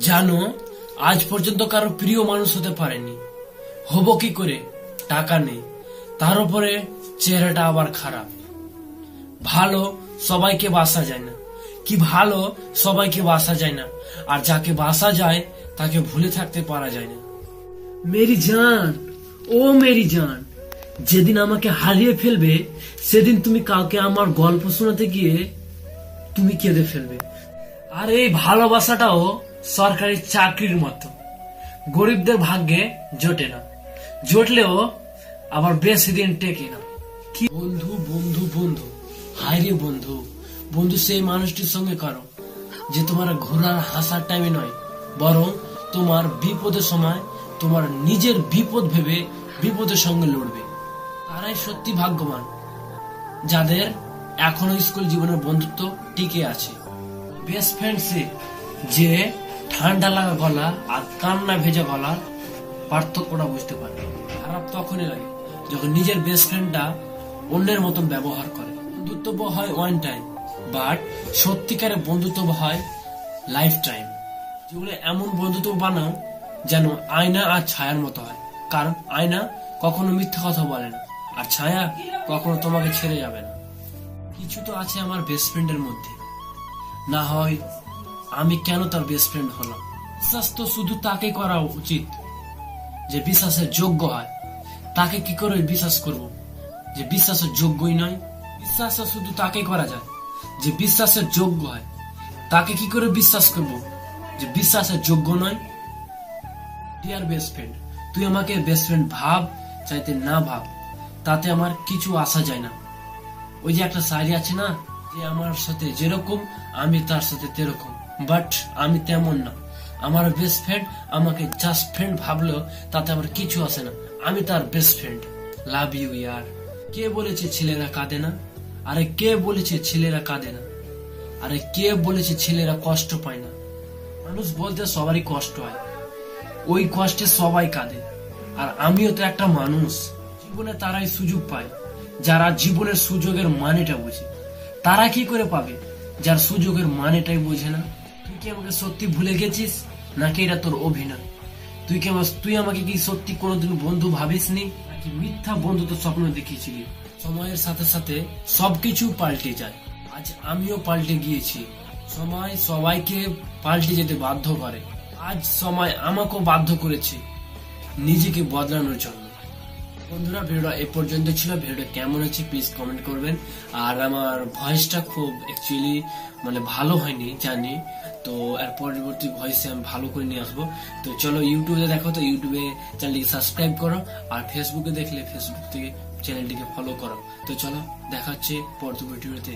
জানো, আজ পর্যন্ত কারো প্রিয় মানুষ হতে পারেনি। হব কি করে? টাকা নেই, তার উপরে চেহারাটা আবার খারাপ। ভালো সবাইকে বাসা যায় না, কি ভালো সবাইকে বাসা যায় না, আর যাকে বাসা যায় তাকে ভুলে থাকতে পারা যায় না। মেরি জান, ও মেরি জান, যেদিন আমাকে হারিয়ে ফেলবে সেদিন তুমি কাউকে আমার গল্প শোনাতে গিয়ে তুমি কেঁদে ফেলবে। আর এই ভালোবাসাটাও সরকারি চাকরির মতো, গরিবদের ভাগ্যে জোটে না, জুটলেও আবার বেশি দিন টেকে না। কি বন্ধু বন্ধু বন্ধু, হায় রে বন্ধু। বন্ধু সেই মানুষটির সঙ্গে করো যে তোমার ঘোরার হাসার টাইমে নয়, বরং তোমার বিপদের সময় তোমার নিজের বিপদ ভেবে বিপদের সঙ্গে লড়বে। তারাই সত্যি ভাগ্যবান যাদের এখনো স্কুল জীবনের বন্ধুত্ব টিকে আছে। বেস্ট ফ্রেন্ড সে যে ঠান্ডা লাগা গলা আর কান্না ভেজা গলার পার্থক্যটা বুঝতে পারে। খারাপ তখনই লাগে যখন নিজের বেস্ট ফ্রেন্ডটা অন্যের মতন ব্যবহার করে। বন্ধুত্ব হয় ওয়ান টাইম, বাট সত্যিকারের বন্ধুত্ব হয় লাইফ টাইম। যেগুলো এমন বন্ধুত্ব বানাও যেন আয়না আর ছায়ার মতো হয়, কারণ আয়না কখনো মিথ্যা কথা বলে না, আর ছায়া কখনো তোমাকে ছেড়ে যাবে না। কিছু তো আছে আমার বেস্ট ফ্রেন্ডের মধ্যে, না হয় আমি কেন তার বেস্ট ফ্রেন্ড হলাম। বিশ্বাস তো শুধু তাকে করা উচিত যে বিশ্বাসের যোগ্য হয়। তাকে কি করে বিশ্বাস করব যে বিশ্বাসের যোগ্যই নয়? বিশ্বাস শুধু তাকে করা যায় যে বিশ্বাসের যোগ্য হয়। তাকে কি করে বিশ্বাস করব যে বিশ্বাসের যোগ্য নয়? ডিয়ার বেস্ট ফ্রেন্ড, তুই আমাকে বেস্ট ফ্রেন্ড ভাব চাইতে না ভাব, তাতে আমার কিছু আসা যায় না। ওই যে একটা শায়রি আছে না, যে আমার সাথে যেরকম আমি তার সাথে তেরকম, বাট আমি তেমন না। আমার বেস্ট ফ্রেন্ড আমাকে জাস্ট ফ্রেন্ড ভাবলেও তাতে আমার কিছু আসে না, আমি তার বেস্ট ফ্রেন্ড। লাভ ইউ ইয়ার। কে বলেছে ছেলেরা কাঁদে না? আরে কে বলেছে ছেলেরা কাঁদে না? আরে কে বলেছে ছেলেরা কষ্ট পায় না? মানুষ বলতে সবারই কষ্ট হয়, ওই কষ্টে সবাই কাঁদে। আর আমিও তো একটা মানুষ। জীবনে তারাই সুযোগ পায় যারা জীবনের সুযোগের মানেটা বোঝে। তারা কি করে পাবে যার সুযোগের মানেটাই বোঝে না? তুই কি আমাকে সত্যি ভুলে গেছিস, নাকি এটা তোর অভিনয়? তুই আমাকে কি সত্যি কোনোদিন বন্ধু ভাবিসনি, নাকি মিথ্যা বন্ধুত্ব স্বপ্ন দেখিয়েছিলি? সময়ের সাথে সাথে সবকিছু পাল্টে যায়। আজ আমিও পাল্টে গিয়েছি। সময় সবাইকে পাল্টে যেতে বাধ্য করে। আজ সময় আমাকেও বাধ্য করেছে নিজেকে বদলানোর জন্য। বন্ধুরা, ভিডিওটা এ পর্যন্ত ছিল। ভিডিওটা কেমন হয়েছে প্লিজ কমেন্ট করবেন। আর আমার ভয়েসটা খুব অ্যাকচুয়ালি ভালো হয়নি জানি, তো এর পরবর্তী ভয়েসে আমি ভালো করে নিয়ে আসবো। তো চলো, ইউটিউবে দেখো তো ইউটিউবে চ্যানেলটিকে সাবস্ক্রাইব করো, আর ফেসবুকে দেখলে ফেসবুক থেকে চ্যানেলটিকে ফলো করো। তো চলো, দেখা হচ্ছে পরবর্তী ভিডিওতে।